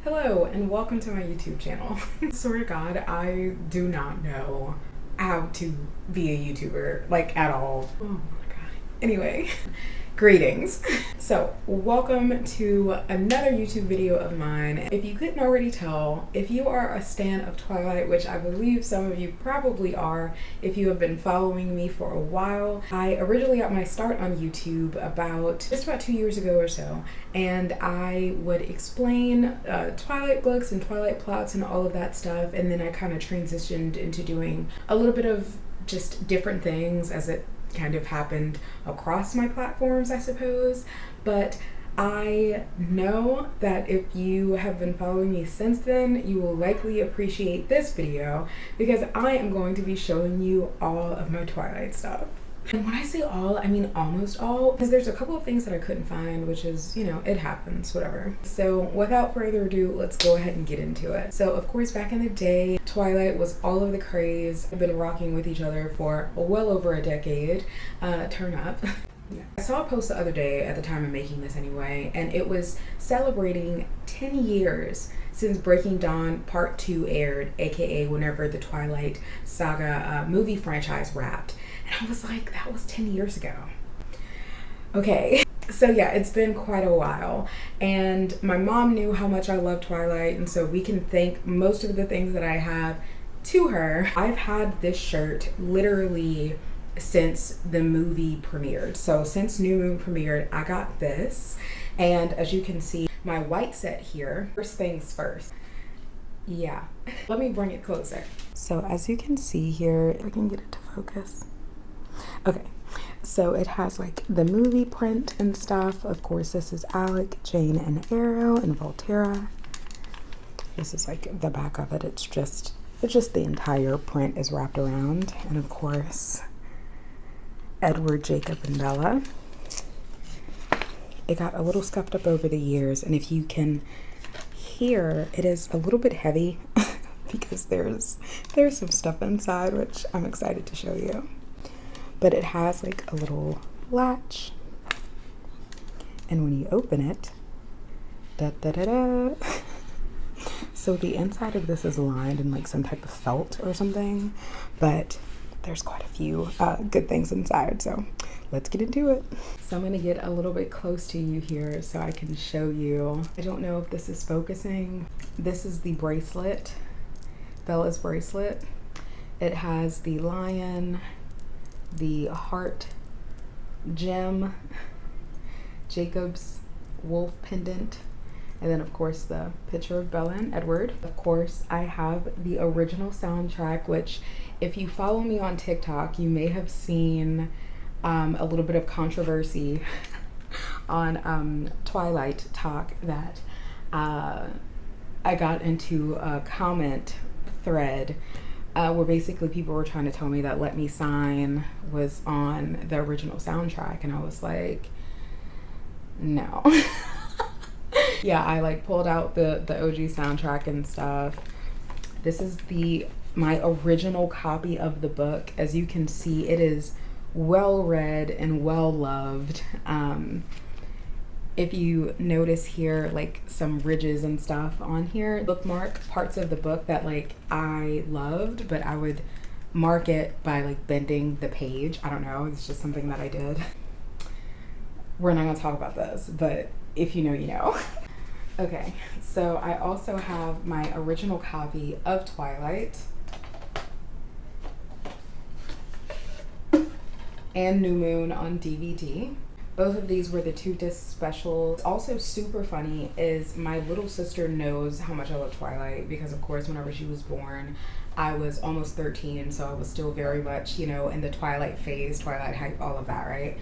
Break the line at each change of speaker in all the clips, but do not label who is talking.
Hello and welcome to my YouTube channel. Swear to God, I do not know how to be a YouTuber, like at all. Oh my God. Anyway, greetings. So welcome to another YouTube video of mine. If you couldn't already tell, if you are a stan of Twilight, which I believe some of you probably are if you have been following me for a while, I originally got my start on YouTube just about 2 years ago or so, and I would explain Twilight books and Twilight plots and all of that stuff, and then I kind of transitioned into doing a little bit of just different things as it kind of happened across my platforms, I suppose. But I know that if you have been following me since then, you will likely appreciate this video because I am going to be showing you all of my Twilight stuff. And when I say all, I mean almost all, because there's a couple of things that I couldn't find, which is, you know, it happens, whatever. So without further ado, let's go ahead and get into it. So of course, back in the day, Twilight was all of the craze. I've been rocking with each other for well over a decade. Turn up. Yeah. I saw a post the other day, at the time of making this anyway, and it was celebrating 10 years since Breaking Dawn Part 2 aired, aka whenever the Twilight Saga movie franchise wrapped. And I was like, that was 10 years ago. Okay, so yeah, it's been quite a while. And my mom knew how much I love Twilight, and so we can thank most of the things that I have to her. I've had this shirt literally since the movie premiered. So since New Moon premiered, I got this. And as you can see, my white set here, first things first. Yeah, let me bring it closer. So as you can see here, if I can get it to focus. Okay, so it has like the movie print and stuff. Of course, this is Alec, Jane, and Arrow, and Volterra. This is like the back of it. It's just the entire print is wrapped around. And of course, Edward, Jacob, and Bella. It got a little scuffed up over the years, and if you can hear, it is a little bit heavy because there's some stuff inside, which I'm excited to show you. But it has like a little latch, and when you open it, da da da da. So the inside of this is lined in like some type of felt or something, but there's quite a few good things inside, so let's get into it. So I'm gonna get a little bit close to you here so I can show you. I don't know if this is focusing. This is the bracelet, Bella's bracelet. It has the lion, the heart gem, Jacob's wolf pendant, and then of course the picture of Bella and Edward. Of course, I have the original soundtrack, which if you follow me on TikTok, you may have seen a little bit of controversy on Twilight Talk that I got into a comment thread where basically people were trying to tell me that Let Me Sign was on the original soundtrack, and I was like, no. Yeah, I like pulled out the OG soundtrack and stuff. This is my original copy of the book. As you can see, it is well read and well loved. If you notice here, like some ridges and stuff on here, bookmark parts of the book that like I loved, but I would mark it by like bending the page. I don't know, it's just something that I did. We're not gonna talk about this, but if you know, you know. Okay, so I also have my original copy of Twilight and New Moon on DVD. Both of these were the 2-disc specials. Also super funny is my little sister knows how much I love Twilight because of course whenever she was born, I was almost 13, so I was still very much, you know, in the Twilight phase, Twilight hype, all of that, right?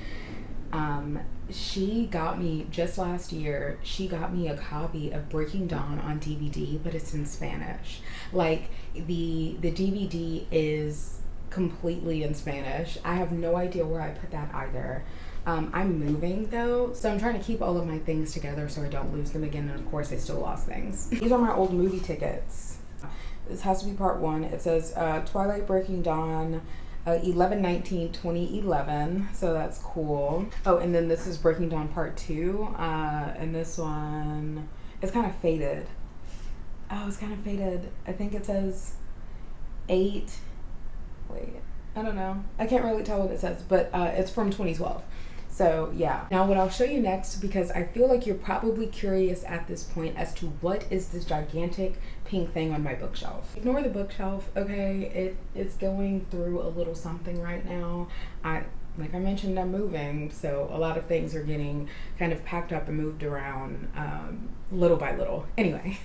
She got me, just last year, she got me a copy of Breaking Dawn on DVD, but it's in Spanish. Like, the DVD is completely in Spanish. I have no idea where I put that either. I'm moving though, so I'm trying to keep all of my things together so I don't lose them again, and of course I still lost things. These are my old movie tickets. This has to be part 1. It says Twilight Breaking Dawn 11/19/2011, so that's cool. Oh, and then this is Breaking Dawn Part 2, and this one, it's kind of faded. Oh, it's kind of faded. I think it says 8. Wait, I don't know. I can't really tell what it says, but it's from 2012. So yeah. Now what I'll show you next, because I feel like you're probably curious at this point as to what is this gigantic pink thing on my bookshelf. Ignore the bookshelf, okay? It is going through a little something right now. Like I mentioned, I'm moving, so a lot of things are getting kind of packed up and moved around little by little. Anyway,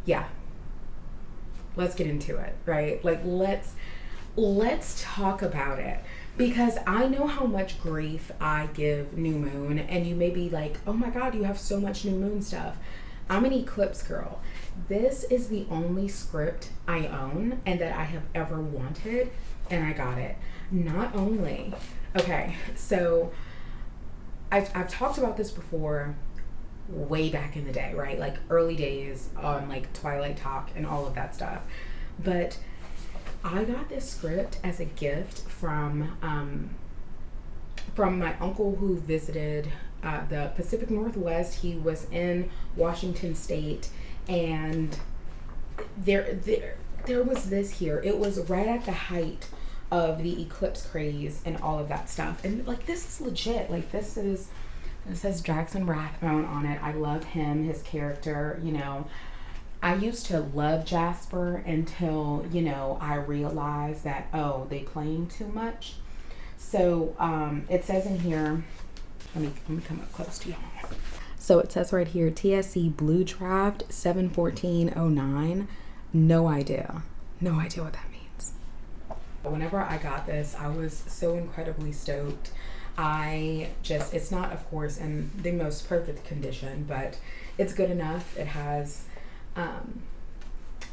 yeah, let's get into it, right? Like let's talk about it, because I know how much grief I give new moon, and you may be like, oh my god, you have so much new moon stuff. I'm an eclipse girl. This is the only script I own and that I have ever wanted, and I got it. Not only, okay, so I've talked about this before way back in the day, right? Like early days on like Twilight Talk and all of that stuff. But I got this script as a gift from my uncle who visited the Pacific Northwest. He was in Washington State, and there was this here. It was right at the height of the eclipse craze and all of that stuff. And like, this is legit. Like, it says Jackson Rathbone on it. I love him, his character, you know. I used to love Jasper until, you know, I realized that, oh, they playing too much. So it says in here, let me come up close to y'all. So it says right here, TSC Blue Draft 71409. No idea what that means. Whenever I got this, I was so incredibly stoked. It's not, of course, in the most perfect condition, but it's good enough. It has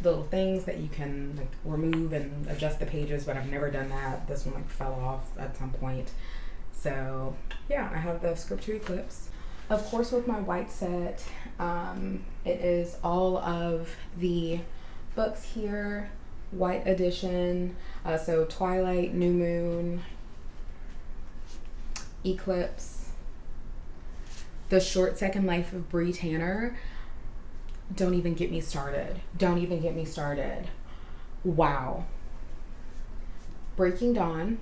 little things that you can like remove and adjust the pages, but I've never done that. This one like fell off at some point. So yeah, I have the script to Eclipse. Of course, with my white set, it is all of the books here, white edition. So Twilight, New Moon, Eclipse, The Short Second Life of Bree Tanner. Don't even get me started. Wow. Breaking Dawn.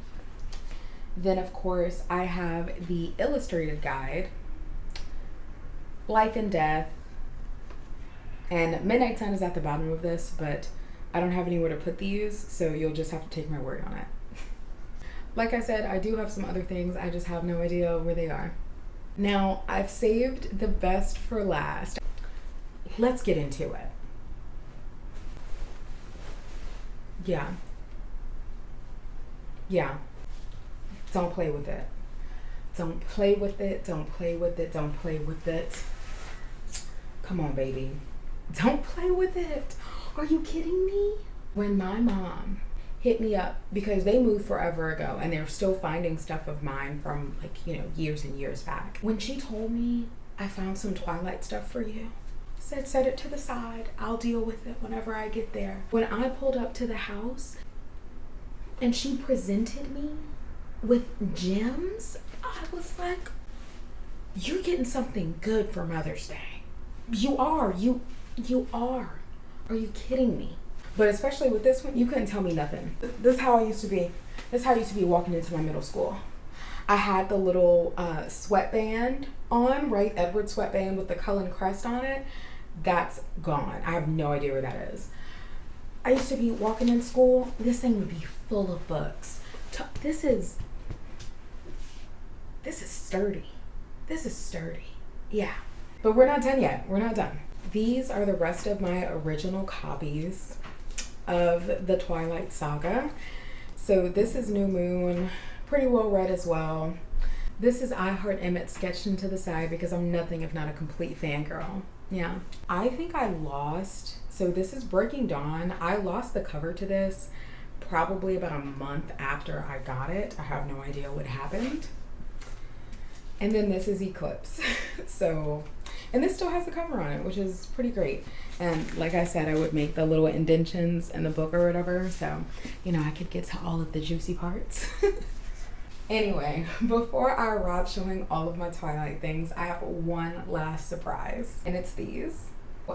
Then, of course, I have the illustrated guide, Life and Death, and Midnight Sun is at the bottom of this, but I don't have anywhere to put these, so you'll just have to take my word on it. Like I said, I do have some other things. I just have no idea where they are. Now, I've saved the best for last. Let's get into it. Yeah. Don't play with it. Don't play with it. Come on, baby. Don't play with it. Are you kidding me? When my mom hit me up, because they moved forever ago and they're still finding stuff of mine from like, you know, years and years back. When she told me, I found some Twilight stuff for you, said set it to the side, I'll deal with it whenever I get there. When I pulled up to the house and she presented me with gems, I was like, you're getting something good for Mother's Day. You are. Are you kidding me? But especially with this one, you couldn't tell me nothing. This is how I used to be. This is how I used to be walking into my middle school. I had the little sweatband on, right? Edward sweatband with the Cullen crest on it. That's gone. I have no idea where that is. I used to be walking in school. This thing would be full of books. This is sturdy. Yeah. But we're not done yet. We're not done. These are the rest of my original copies of the Twilight Saga. So this is New Moon, pretty well read as well. This is I Heart Emmett sketched into the side because I'm nothing if not a complete fangirl. Yeah. I think I lost, so this is Breaking Dawn. I lost the cover to this probably about a month after I got it. I have no idea what happened. And then this is Eclipse. So, and this still has the cover on it, which is pretty great. And like I said, I would make the little indentions in the book or whatever, so, you know, I could get to all of the juicy parts. Anyway, before I wrap showing all of my Twilight things, I have one last surprise, and it's these.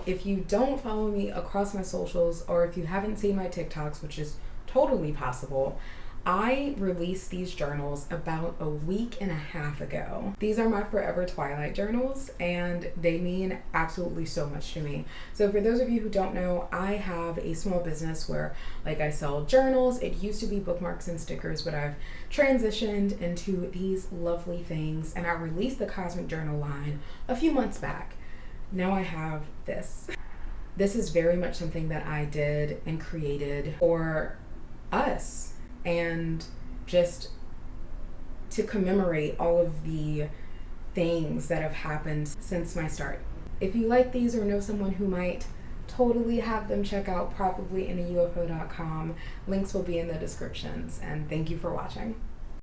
If you don't follow me across my socials, or if you haven't seen my TikToks, which is totally possible, I released these journals about a week and a half ago. These are my Forever Twilight journals, and they mean absolutely so much to me. So for those of you who don't know, I have a small business where I sell journals. It used to be bookmarks and stickers, but I've transitioned into these lovely things, and I released the Cosmic Journal line a few months back. Now I have this. This is very much something that I did and created for us, and just to commemorate all of the things that have happened since my start. If you like these or know someone who might, totally have them check out probably in a UFO.com. Links will be in the descriptions, and thank you for watching.